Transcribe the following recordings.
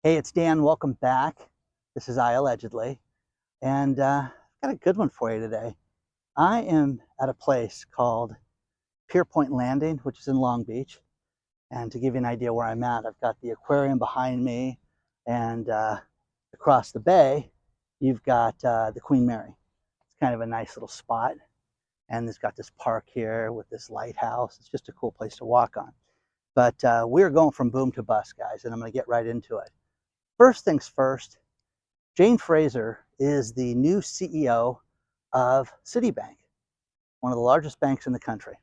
Hey, it's Dan. Welcome back. This is iAllegedly, and I've got a good one for you today. I am at a place called Pier Point Landing, which is in Long Beach. And to give you an idea where I'm at, I've got the aquarium behind me, and across the bay, you've got the Queen Mary. It's kind of a nice little spot, and it's got this park here with this lighthouse. It's just a cool place to walk on. But we're going from boom to bust, guys, and I'm going to get right into it. First things first, Jane Fraser is the new CEO of Citibank, one of the largest banks in the country.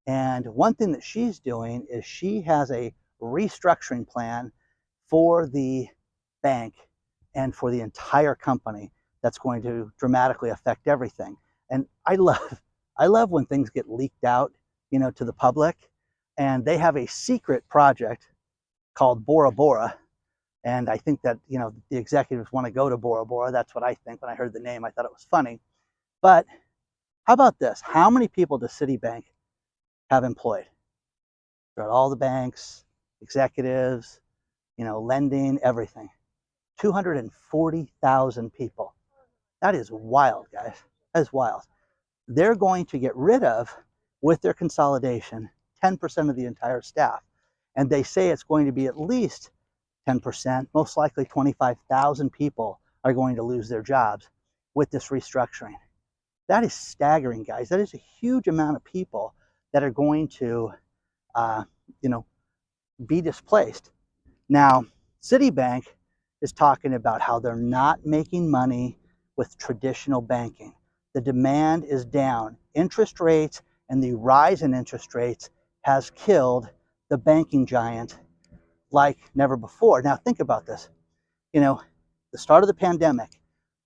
And one thing that she's doing is she has a restructuring plan for the bank and for the entire company that's going to dramatically affect everything. And I love when things get leaked out, to the public. And they have a secret project called Bora Bora. And I think that, the executives want to go to Bora Bora. That's what I think. When I heard the name, I thought it was funny. But how about this? How many people does Citibank have employed? Throughout all the banks, executives, lending, everything. 240,000 people. That is wild, guys. That is wild. They're going to get rid of, with their consolidation, 10% of the entire staff. And they say it's going to be at least 10%, most likely 25,000 people are going to lose their jobs with this restructuring. That is staggering, guys. That is a huge amount of people that are going to, be displaced. Now, Citibank is talking about how they're not making money with traditional banking. The demand is down. Interest rates and the rise in interest rates has killed the banking giant like never before. Now think about this. The start of the pandemic,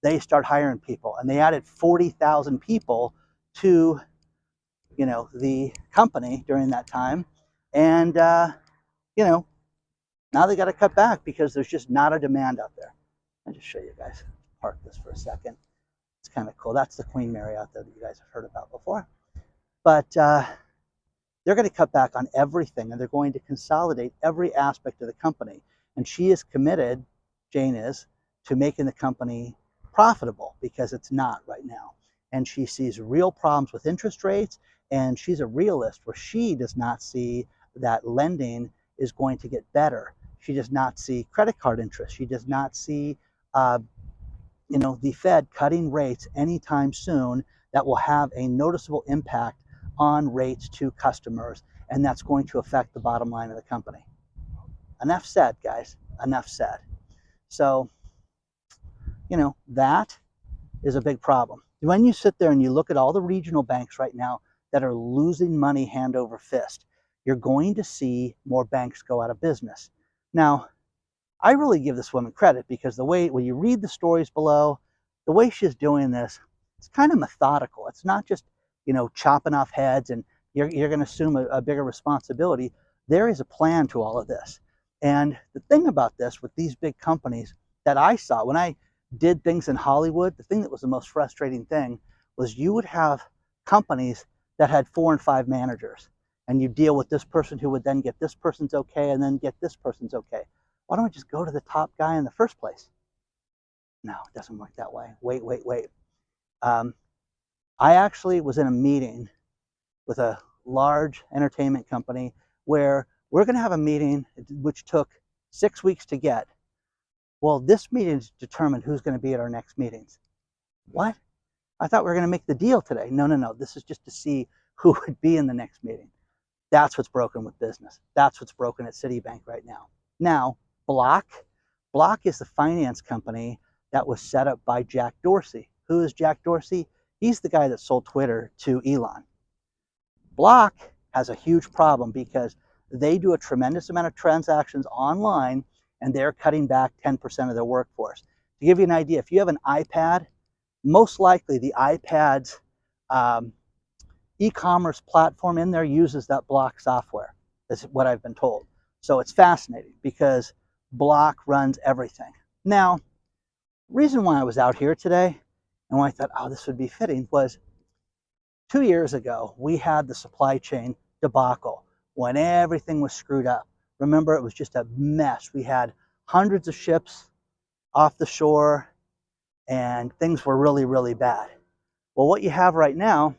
they start hiring people, and they added 40,000 people to, the company during that time. And, now they got to cut back because there's just not a demand out there. I'll just show you guys. Park this for a second. It's kind of cool. That's the Queen Mary out there that you guys have heard about before. But they're going to cut back on everything, and they're going to consolidate every aspect of the company. And she is committed, Jane is, to making the company profitable, because it's not right now. And she sees real problems with interest rates, and she's a realist where she does not see that lending is going to get better. She does not see credit card interest. She does not see the Fed cutting rates anytime soon that will have a noticeable impact on rates to customers, and that's going to affect the bottom line of the company. Enough said, guys. Enough said. So, that is a big problem. When you sit there and you look at all the regional banks right now that are losing money hand over fist, you're going to see more banks go out of business. Now, I really give this woman credit, because when you read the stories below, the way she's doing this, it's kind of methodical. It's not just, chopping off heads and you're going to assume a bigger responsibility. There is a plan to all of this. And the thing about this with these big companies that I saw when I did things in Hollywood, the thing that was the most frustrating thing was you would have companies that had 4 and 5 managers, and you deal with this person who would then get this person's okay and then get this person's okay. Why don't we just go to the top guy in the first place? No, it doesn't work that way. Wait. I actually was in a meeting with a large entertainment company where we're going to have a meeting which took 6 weeks to get. Well, this meeting determined who's going to be at our next meetings. What? I thought we were going to make the deal today. No. This is just to see who would be in the next meeting. That's what's broken with business. That's what's broken at Citibank right now. Now, Block is the finance company that was set up by Jack Dorsey. Who is Jack Dorsey? He's the guy that sold Twitter to Elon. Block has a huge problem because they do a tremendous amount of transactions online, and they're cutting back 10% of their workforce. To give you an idea, if you have an iPad, most likely the iPad's e-commerce platform in there uses that Block software. That's what I've been told. So it's fascinating because Block runs everything. Now, reason why I was out here today and why I thought, this would be fitting, was 2 years ago, we had the supply chain debacle when everything was screwed up. Remember, it was just a mess. We had hundreds of ships off the shore, and things were really, really bad. Well, what you have right now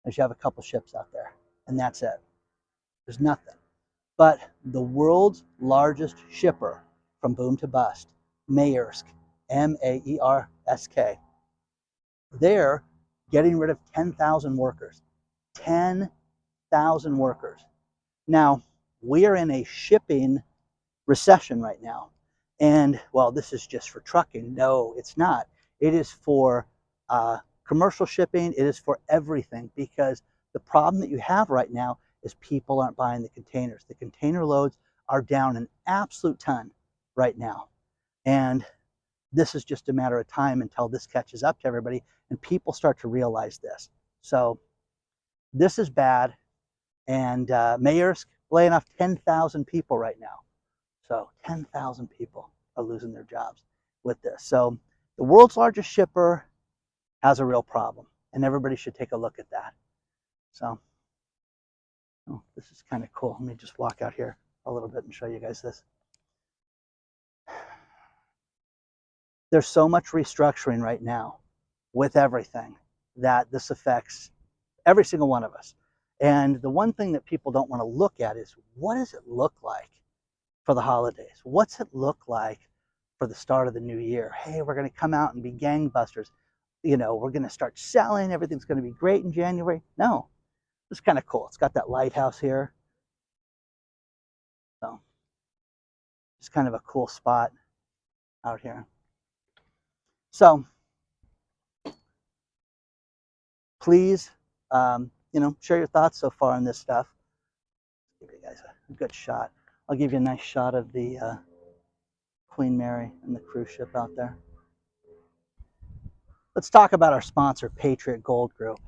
is you have a couple ships out there, and that's it. There's nothing. But the world's largest shipper from boom to bust, Maersk, Maersk, they're getting rid of 10,000 workers. 10,000 workers. Now, we are in a shipping recession right now. And, well, this is just for trucking. No, it's not. It is for commercial shipping. It is for everything, because the problem that you have right now is people aren't buying the containers. The container loads are down an absolute ton right now. And this is just a matter of time until this catches up to everybody and people start to realize this. So this is bad. And Maersk laying off 10,000 people right now. So 10,000 people are losing their jobs with this. So the world's largest shipper has a real problem, and everybody should take a look at that. So this is kind of cool. Let me just walk out here a little bit and show you guys this. There's so much restructuring right now with everything that this affects every single one of us. And the one thing that people don't want to look at is, what does it look like for the holidays? What's it look like for the start of the new year? Hey, we're going to come out and be gangbusters. You know, we're going to start selling. Everything's going to be great in January. No, it's kind of cool. It's got that lighthouse here. So it's kind of a cool spot out here. So please, share your thoughts so far on this stuff. Give you guys a good shot. I'll give you a nice shot of the Queen Mary and the cruise ship out there. Let's talk about our sponsor, Patriot Gold Group.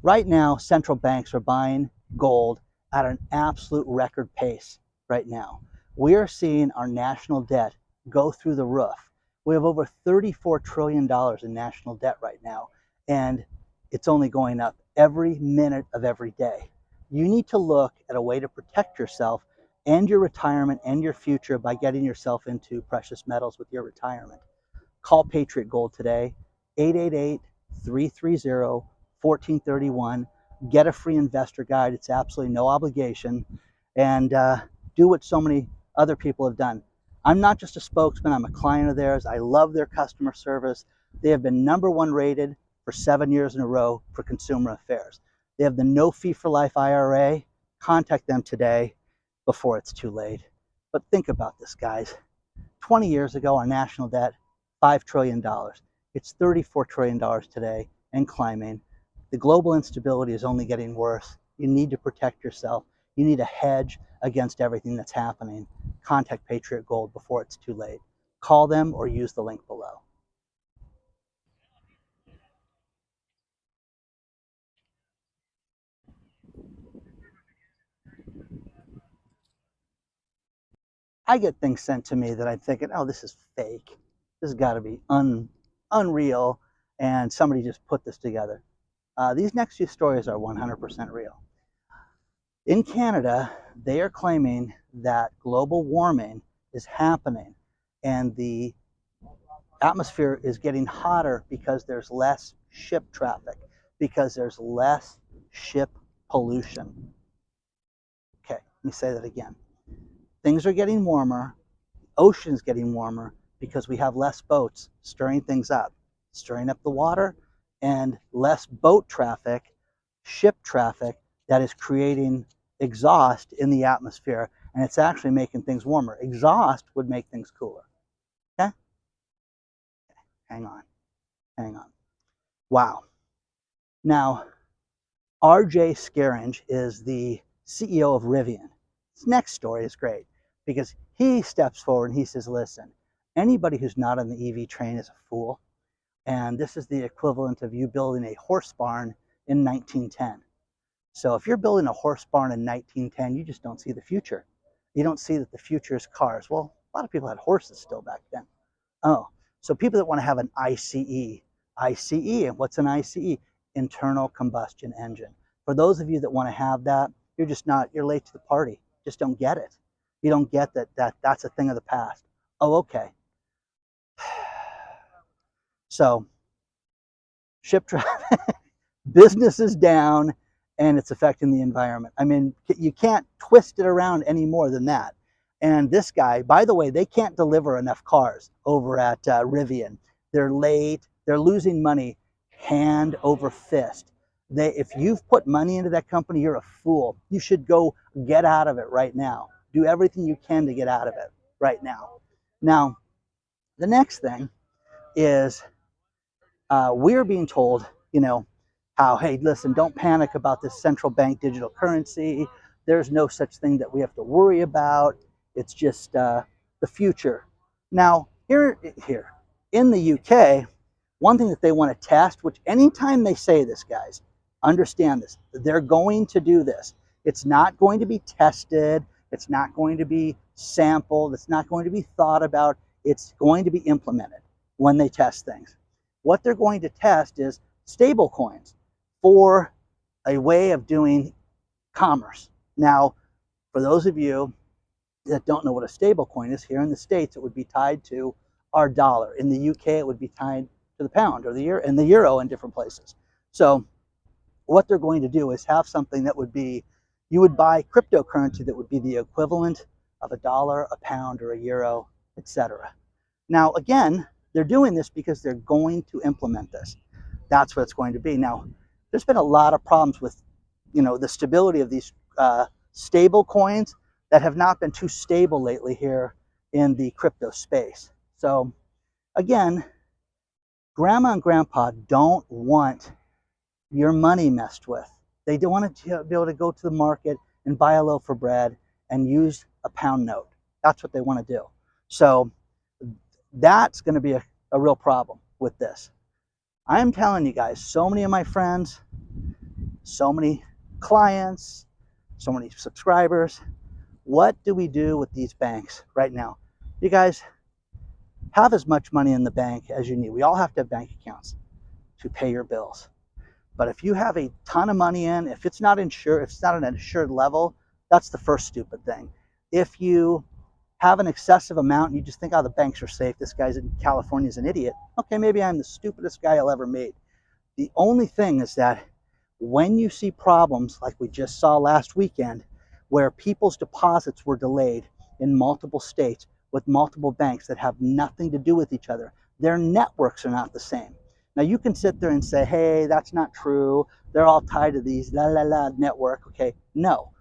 Right now, central banks are buying gold at an absolute record pace right now. We are seeing our national debt go through the roof. We have over $34 trillion in national debt right now, and it's only going up every minute of every day. You need to look at a way to protect yourself and your retirement and your future by getting yourself into precious metals with your retirement. Call Patriot Gold today, 888-330-1431. Get a free investor guide. It's absolutely no obligation. And do what so many other people have done. I'm not just a spokesman. I'm a client of theirs. I love their customer service. They have been #1 rated for 7 years in a row for consumer affairs. They have the no fee for life IRA. Contact them today before it's too late. But think about this, guys. 20 years ago, our national debt, $5 trillion. It's $34 trillion today and climbing. The global instability is only getting worse. You need to protect yourself. You need a hedge against everything that's happening. Contact Patriot Gold before it's too late. Call them or use the link below. I get things sent to me that I'm thinking, oh, this is fake. This has got to be unreal, and somebody just put this together. These next few stories are 100% real. In Canada, they are claiming that global warming is happening, and the atmosphere is getting hotter because there's less ship traffic, because there's less ship pollution. Okay, let me say that again. Things are getting warmer, ocean's getting warmer because we have less boats stirring things up, stirring up the water, and less boat traffic, ship traffic that is creating exhaust in the atmosphere, and it's actually making things warmer. Exhaust would make things cooler. Okay? Hang on. Wow. Now, RJ Scaringe is the CEO of Rivian. This next story is great because he steps forward and he says, listen, anybody who's not on the EV train is a fool. And this is the equivalent of you building a horse barn in 1910. So if you're building a horse barn in 1910, you just don't see the future. You don't see that the future is cars. Well, a lot of people had horses still back then. Oh, so people that want to have an ICE, and what's an ICE? Internal combustion engine. For those of you that want to have that, you're late to the party. Just don't get it. You don't get that's a thing of the past. Oh, okay. So ship traffic, business is down, and it's affecting the environment. I mean, you can't twist it around any more than that. And this guy, by the way, they can't deliver enough cars over at Rivian. They're late. They're losing money hand over fist. If you've put money into that company, you're a fool. You should go get out of it right now. Do everything you can to get out of it right now. Now, the next thing is we're being told, how, hey, listen, don't panic about this central bank digital currency. There's no such thing that we have to worry about. It's just the future. Now, here in the UK, one thing that they want to test, which anytime they say this, guys, understand this, they're going to do this. It's not going to be tested. It's not going to be sampled. It's not going to be thought about. It's going to be implemented when they test things. What they're going to test is stable coins for a way of doing commerce. Now, for those of you that don't know what a stable coin is, here in the States, it would be tied to our dollar. In the UK, it would be tied to the pound or the euro, and the euro in different places. So what they're going to do is have something that would be, you would buy cryptocurrency that would be the equivalent of a dollar, a pound, or a euro, etc. Now, again, they're doing this because they're going to implement this. That's what it's going to be. Now, there's been a lot of problems with, the stability of these stable coins that have not been too stable lately here in the crypto space. So, again, grandma and grandpa don't want your money messed with. They don't want to be able to go to the market and buy a loaf of bread and use a pound note. That's what they want to do. So that's going to be a real problem with this. I'm telling you guys, so many of my friends, so many clients, so many subscribers, what do we do with these banks right now? You guys have as much money in the bank as you need. We all have to have bank accounts to pay your bills. But if you have a ton of money in, if it's not insured, if it's not an insured level, that's the first stupid thing. If you have an excessive amount and you just think, oh, the banks are safe, this guy's in California is an idiot. Okay, maybe I'm the stupidest guy I'll ever meet. The only thing is that when you see problems like we just saw last weekend, where people's deposits were delayed in multiple states with multiple banks that have nothing to do with each other, their networks are not the same. Now you can sit there and say, hey, that's not true. They're all tied to these network. Okay, no.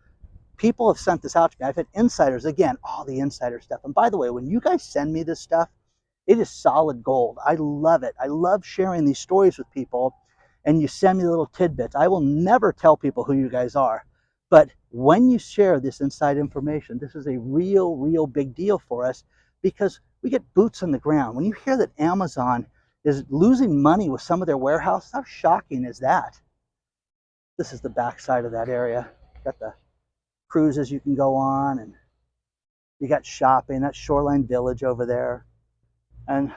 People have sent this out to me. I've had insiders, again, all the insider stuff. And by the way, when you guys send me this stuff, it is solid gold. I love it. I love sharing these stories with people, and you send me little tidbits. I will never tell people who you guys are. But when you share this inside information, this is a real big deal for us because we get boots on the ground. When you hear that Amazon is losing money with some of their warehouse, how shocking is that? This is the backside of that area. Got the cruises you can go on, and you got shopping, that Shoreline Village over there. And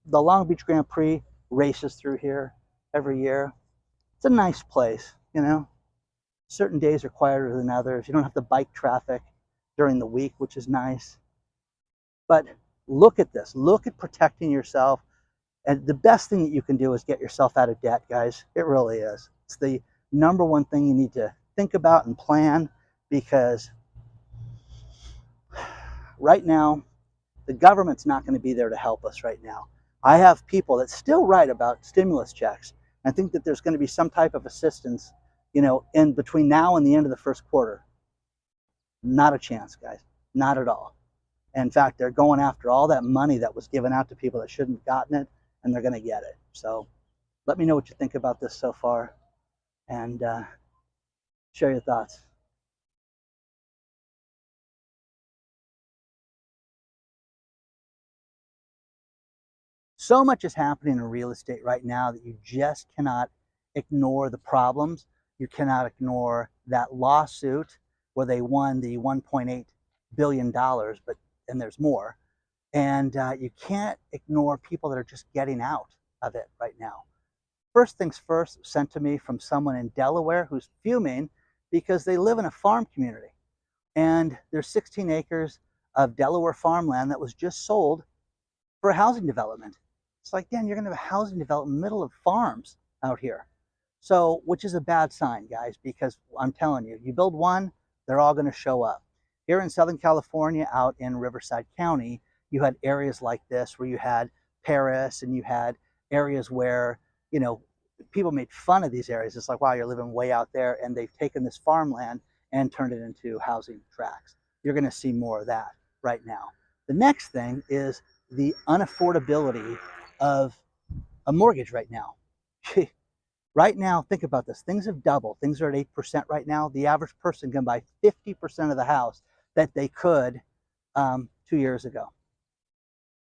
the Long Beach Grand Prix races through here every year. It's a nice place, Certain days are quieter than others. You don't have the bike traffic during the week, which is nice. But look at this. Look at protecting yourself. And the best thing that you can do is get yourself out of debt, guys. It really is. It's the number one thing you need to think about and plan, because right now, the government's not going to be there to help us right now. I have people that still write about stimulus checks. I think that there's going to be some type of assistance, in between now and the end of the first quarter. Not a chance, guys. Not at all. In fact, they're going after all that money that was given out to people that shouldn't have gotten it, and they're going to get it. So let me know what you think about this so far, and share your thoughts. So much is happening in real estate right now that you just cannot ignore the problems. You cannot ignore that lawsuit where they won the $1.8 billion, and there's more. And you can't ignore people that are just getting out of it right now. First things first, sent to me from someone in Delaware who's fuming because they live in a farm community. And there's 16 acres of Delaware farmland that was just sold for a housing development. It's like, Dan, you're going to have a housing development in the middle of farms out here. So, which is a bad sign, guys, because I'm telling you, you build one, they're all going to show up. Here in Southern California, out in Riverside County, you had areas like this where you had Paris, and you had areas where, you know, people made fun of these areas. It's like, wow, you're living way out there, and they've taken this farmland and turned it into housing tracts. You're going to see more of that right now. The next thing is the unaffordability of a mortgage right now. Right now, think about this. Things have doubled. Things are at 8% right now. The average person can buy 50% of the house that they could 2 years ago.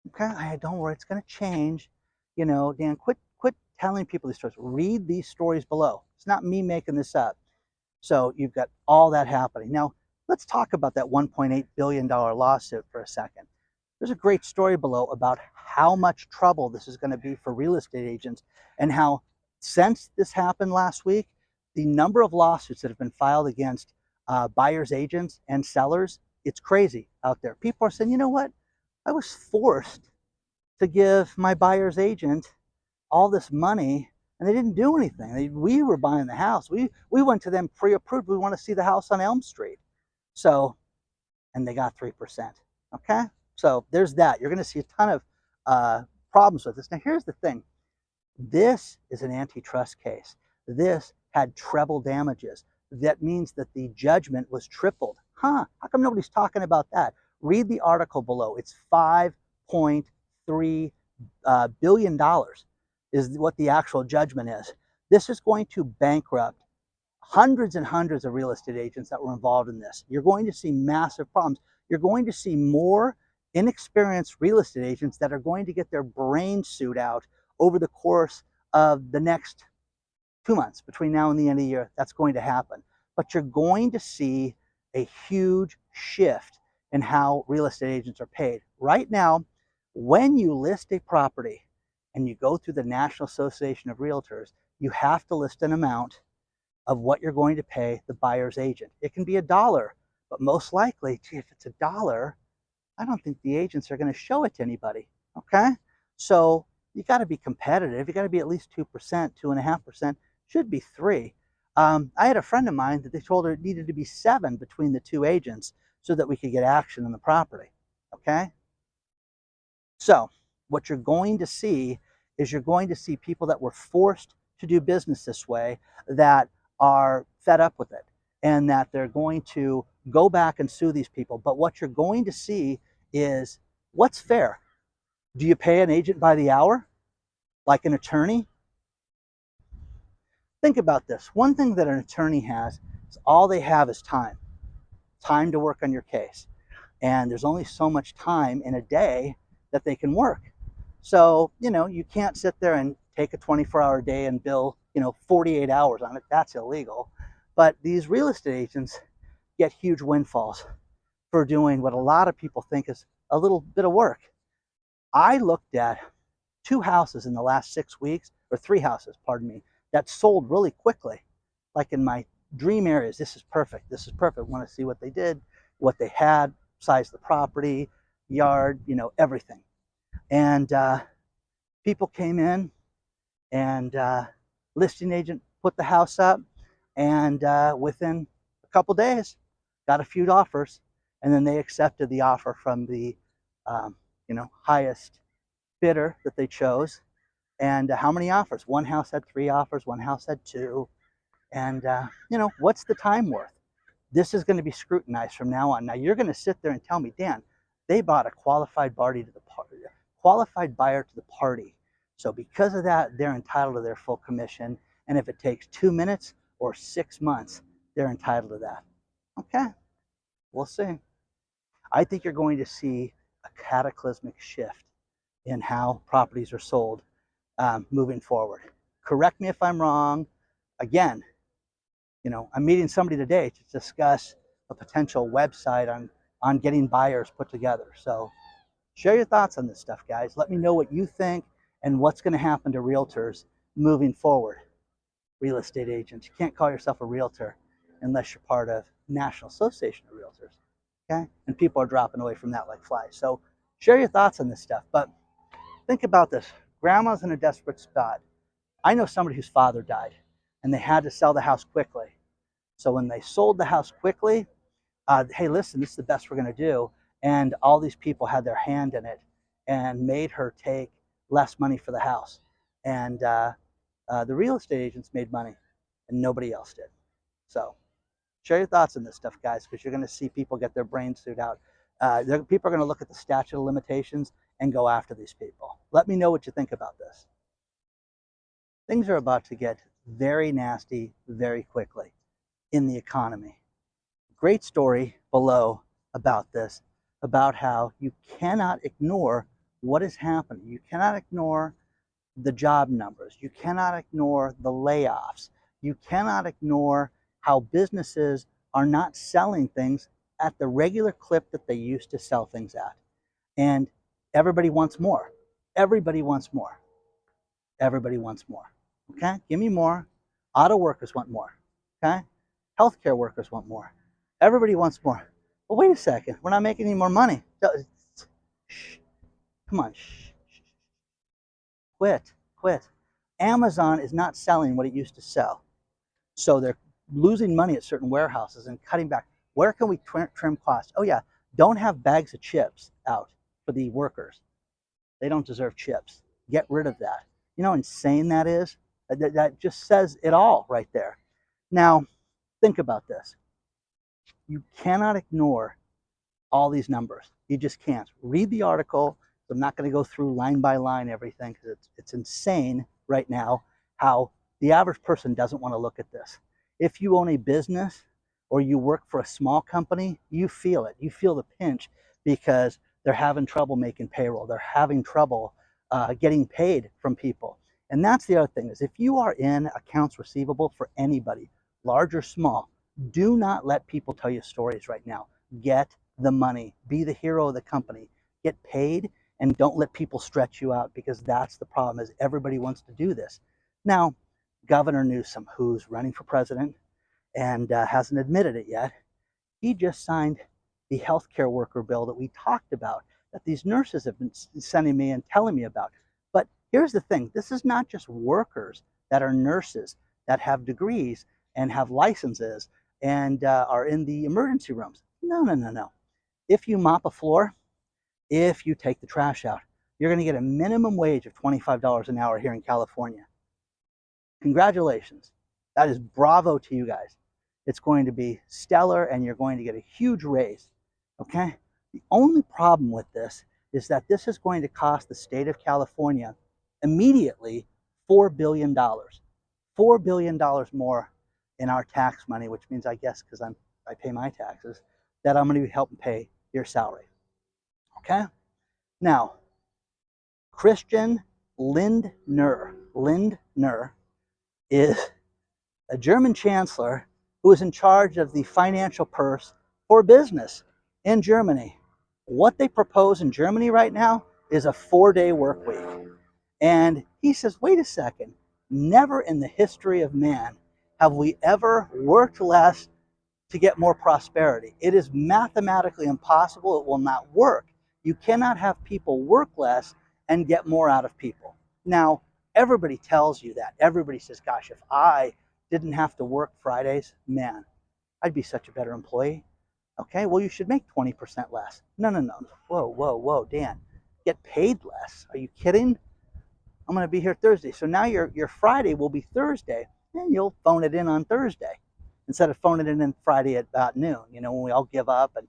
Okay, don't worry, it's going to change. You know, Dan, quit telling people these stories. Read these stories below. It's not me making this up. So you've got all that happening. Now, let's talk about that $1.8 billion lawsuit for a second. There's a great story below about how much trouble this is going to be for real estate agents, and how since this happened last week, the number of lawsuits that have been filed against buyers agents and sellers, it's crazy out there. People are saying, you know what? I was forced to give my buyer's agent all this money, and they didn't do anything. We were buying the house. We went to them pre-approved. We want to see the house on Elm Street. So, and they got 3%. Okay? So there's that. You're going to see a ton of problems with this. Now, here's the thing. This is an antitrust case. This had treble damages. That means that the judgment was tripled. How come nobody's talking about that? Read the article below. It's $5.3 billion is what the actual judgment is. This is going to bankrupt hundreds and hundreds of real estate agents that were involved in this. You're going to see massive problems. You're going to see more inexperienced real estate agents that are going to get their brain suit out over the course of the next 2 months. Between now and the end of the year, that's going to happen. But you're going to see a huge shift in how real estate agents are paid. Right now, when you list a property and you go through the National Association of Realtors, you have to list an amount of what you're going to pay the buyer's agent. It can be $1, but most likely, if it's $1, I don't think the agents are going to show it to anybody. Okay? So you got to be competitive. You got to be at least 2%, 2.5%, should be 3%. I had a friend of mine that they told her it needed to be 7 between the two agents so that we could get action on the property. Okay? So what you're going to see is you're going to see people that were forced to do business this way that are fed up with it, and that they're going to go back and sue these people. But what you're going to see is what's fair. Do you pay an agent by the hour, like an attorney? Think about this. One thing that an attorney has is all they have is time to work on your case. And there's only so much time in a day that they can work. So, you can't sit there and take a 24-hour day and bill, 48 hours on it. That's illegal. But these real estate agents get huge windfalls for doing what a lot of people think is a little bit of work. I looked at 2 houses in the last 6 weeks, or 3 houses, pardon me, that sold really quickly. Like in my dream areas, this is perfect. This is perfect. Want to see what they did, what they had, size of the property, yard, everything. And people came in, and listing agent put the house up, and within a couple days, got a few offers, and then they accepted the offer from the highest bidder that they chose. And how many offers? One house had 3 offers, one house had 2. And what's the time worth? This is going to be scrutinized from now on. Now you're going to sit there and tell me, Dan, they bought a qualified buyer to the party. So because of that, they're entitled to their full commission. And if it takes 2 minutes or 6 months, they're entitled to that. Okay, we'll see. I think you're going to see a cataclysmic shift in how properties are sold moving forward. Correct me if I'm wrong. Again, I'm meeting somebody today to discuss a potential website on getting buyers put together. So share your thoughts on this stuff, guys. Let me know what you think and what's going to happen to realtors moving forward. Real estate agents. You can't call yourself a realtor unless you're part of National Association of Realtors. okay? And people are dropping away from that like flies. So share your thoughts on this stuff. But think about this. Grandma's in a desperate spot. I know somebody whose father died, and they had to sell the house quickly. So when they sold the house quickly, hey, listen, this is the best we're going to do. And all these people had their hand in it and made her take less money for the house. And the real estate agents made money, and nobody else did. So share your thoughts on this stuff, guys, because you're going to see people get their brains sued out. People are going to look at the statute of limitations and go after these people. Let me know what you think about this. Things are about to get very nasty very quickly in the economy. Great story below about this, about how you cannot ignore what is happening. You cannot ignore the job numbers. You cannot ignore the layoffs. You cannot ignore how businesses are not selling things at the regular clip that they used to sell things at. And everybody wants more. Everybody wants more. Everybody wants more. Okay? Give me more. Auto workers want more. Okay? Healthcare workers want more. Everybody wants more. But wait a second. We're not making any more money. Shh. Come on. Shh. Quit. Amazon is not selling what it used to sell. So they're losing money at certain warehouses and cutting back. Where can we trim costs? Oh, yeah. Don't have bags of chips out for the workers. They don't deserve chips. Get rid of that. You know how insane that is? That just says it all right there. Now, think about this. You cannot ignore all these numbers. You just can't. Read the article. I'm not going to go through line by line everything because it's insane right now how the average person doesn't want to look at this. If you own a business or you work for a small company, you feel it. You feel the pinch because they're having trouble making payroll. They're having trouble getting paid from people. And that's the other thing is if you are in accounts receivable for anybody, large or small, do not let people tell you stories right now. Get the money. Be the hero of the company. Get paid and don't let people stretch you out because that's the problem is everybody wants to do this. Now, Governor Newsom, who's running for president and hasn't admitted it yet, he just signed the healthcare worker bill that we talked about, that these nurses have been sending me and telling me about. But here's the thing. This is not just workers that are nurses that have degrees and have licenses and are in the emergency rooms. No. If you mop a floor, if you take the trash out, you're going to get a minimum wage of $25 an hour here in California. Congratulations. That is bravo to you guys. It's going to be stellar and you're going to get a huge raise. Okay? The only problem with this is that this is going to cost the state of California immediately $4 billion. $4 billion more in our tax money, which means I guess because I pay my taxes, that I'm going to be helping pay your salary. Okay? Now, Christian Lindner is a German chancellor who is in charge of the financial purse for business in Germany. What they propose in Germany right now is a 4-day work week. And he says, wait a second, never in the history of man have we ever worked less to get more prosperity. It is mathematically impossible. It will not work. You cannot have people work less and get more out of people. Now, everybody tells you that. Everybody says, gosh, if I didn't have to work Fridays, man, I'd be such a better employee. Okay, well, you should make 20% less. No. Whoa, Dan. Get paid less. Are you kidding? I'm going to be here Thursday. So now your Friday will be Thursday, and you'll phone it in on Thursday instead of phoning it in Friday at about noon, when we all give up and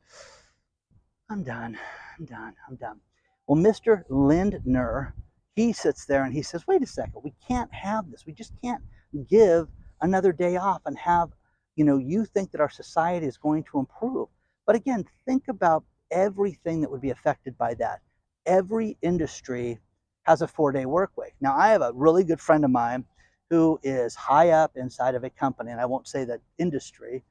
I'm done. Well, Mr. Lindner, he sits there and he says, wait a second, we can't have this. We just can't give another day off and have, you think that our society is going to improve. But again, think about everything that would be affected by that. Every industry has a 4-day work week. Now, I have a really good friend of mine who is high up inside of a company, and I won't say that industry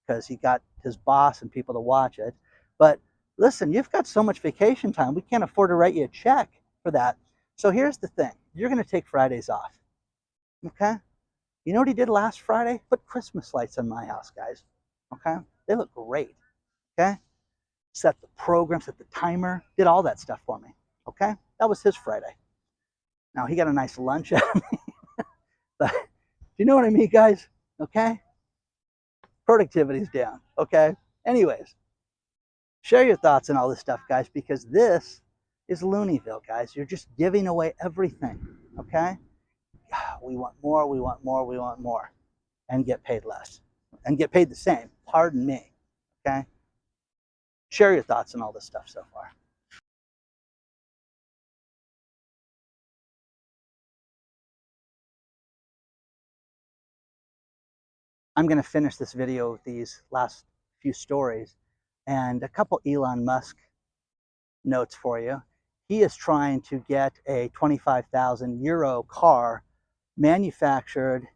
because he got his boss and people to watch it. But listen, you've got so much vacation time, we can't afford to write you a check for that. So here's the thing. You're going to take Fridays off. Okay? You know what he did last Friday? Put Christmas lights in my house, guys. Okay? They look great. Okay? set the program, set the timer, did all that stuff for me. Okay, that was his Friday. Now he got a nice lunch out of me. But, do you know what I mean, guys? Okay, productivity's down. Okay, anyways, share your thoughts on all this stuff, guys, because this is Looneyville, guys. You're just giving away everything. Okay, we want more, we want more, we want more, and get paid less, and get paid the same. Pardon me. Okay, share your thoughts on all this stuff so far. I'm going to finish this video with these last few stories and a couple Elon Musk notes for you. He is trying to get a 25,000 euro car manufactured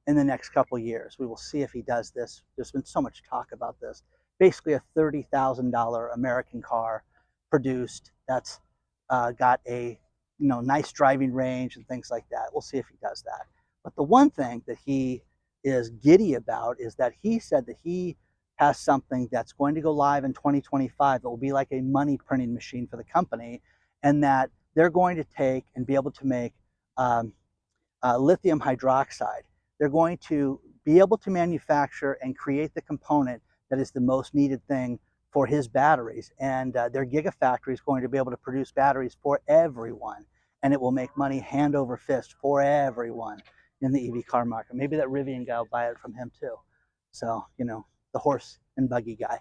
in the next couple years. We will see if he does this. There's been so much talk about this. Basically a $30,000 American car produced that's got a nice driving range and things like that. We'll see if he does that. But the one thing that he is giddy about is that he said that he has something that's going to go live in 2025 that will be like a money printing machine for the company, and that they're going to take and be able to make lithium hydroxide. They're going to be able to manufacture and create the component that is the most needed thing for his batteries, and their gigafactory is going to be able to produce batteries for everyone, and it will make money hand over fist for everyone in the EV car market. Maybe that Rivian guy will buy it from him too. So, the horse and buggy guy.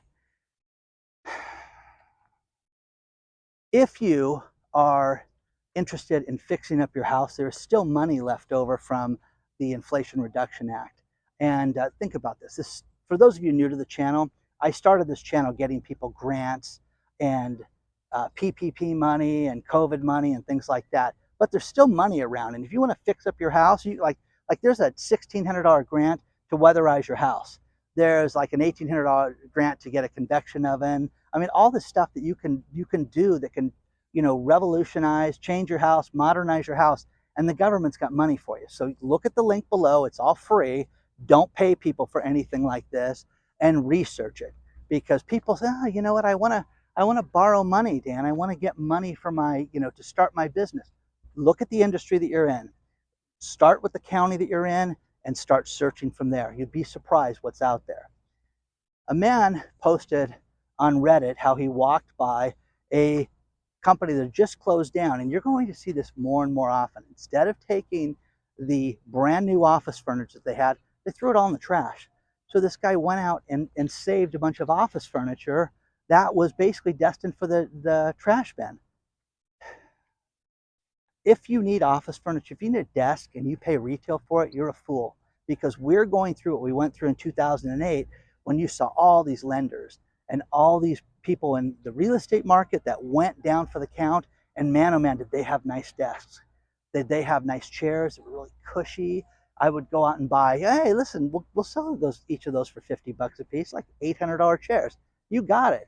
If you are interested in fixing up your house, there's still money left over from the Inflation Reduction Act. And think about this. For those of you new to the channel, I started this channel getting people grants and PPP money and COVID money and things like that. But there's still money around. And if you want to fix up your house, like there's a $1,600 grant to weatherize your house. There's like an $1,800 grant to get a convection oven. I mean, all this stuff that you can do that can, revolutionize, change your house, modernize your house, and the government's got money for you. So look at the link below. It's all free. Don't pay people for anything like this, and research it, because people say, oh, you know what, I want to borrow money, Dan. I want to get money for my, to start my business. Look at the industry that you're in. Start with the county that you're in and start searching from there. You'd be surprised what's out there. A man posted on Reddit how he walked by a company that just closed down, and you're going to see this more and more often. Instead of taking the brand new office furniture that they had, they threw it all in the trash. So this guy went out and saved a bunch of office furniture that was basically destined for the trash bin. If you need office furniture, if you need a desk and you pay retail for it, you're a fool, because we're going through what we went through in 2008 when you saw all these lenders and all these people in the real estate market that went down for the count, and man, oh man, did they have nice desks. Did they have nice chairs that were really cushy? I would go out and buy, hey, listen, we'll sell each of those for $50 a piece, like $800 chairs. You got it.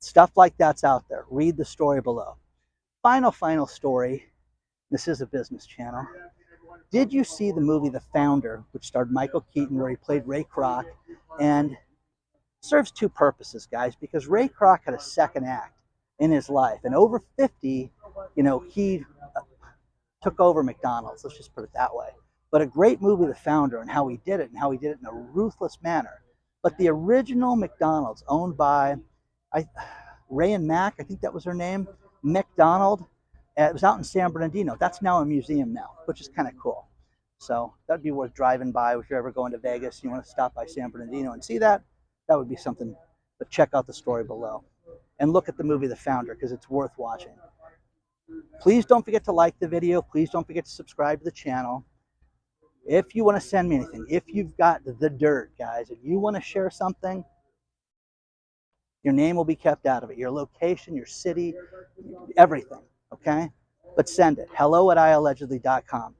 Stuff like that's out there. Read the story below. Final story. This is a business channel. Did you see the movie The Founder, which starred Michael Keaton, where he played Ray Kroc? And serves two purposes, guys, because Ray Kroc had a second act in his life, and over 50, he took over McDonald's. Let's just put it that way. But a great movie, The Founder, and how he did it, and how he did it in a ruthless manner. But the original McDonald's, owned by Ray and Mac, I think that was her name, McDonald. It was out in San Bernardino. That's now a museum now, which is kind of cool. So that'd be worth driving by if you're ever going to Vegas. You want to stop by San Bernardino and see that. That would be something. But check out the story below, and look at the movie The Founder, because it's worth watching. Please don't forget to like the video. Please don't forget to subscribe to the channel. If you want to send me anything, if you've got the dirt, guys, if you want to share something, your name will be kept out of it. Your location, your city, everything. Okay? But send it. hello@iallegedly.com.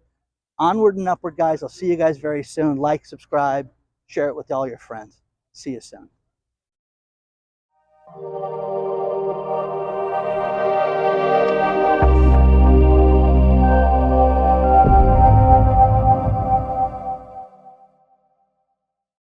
Onward and upward, guys. I'll see you guys very soon. Like, subscribe, share it with all your friends. See you soon.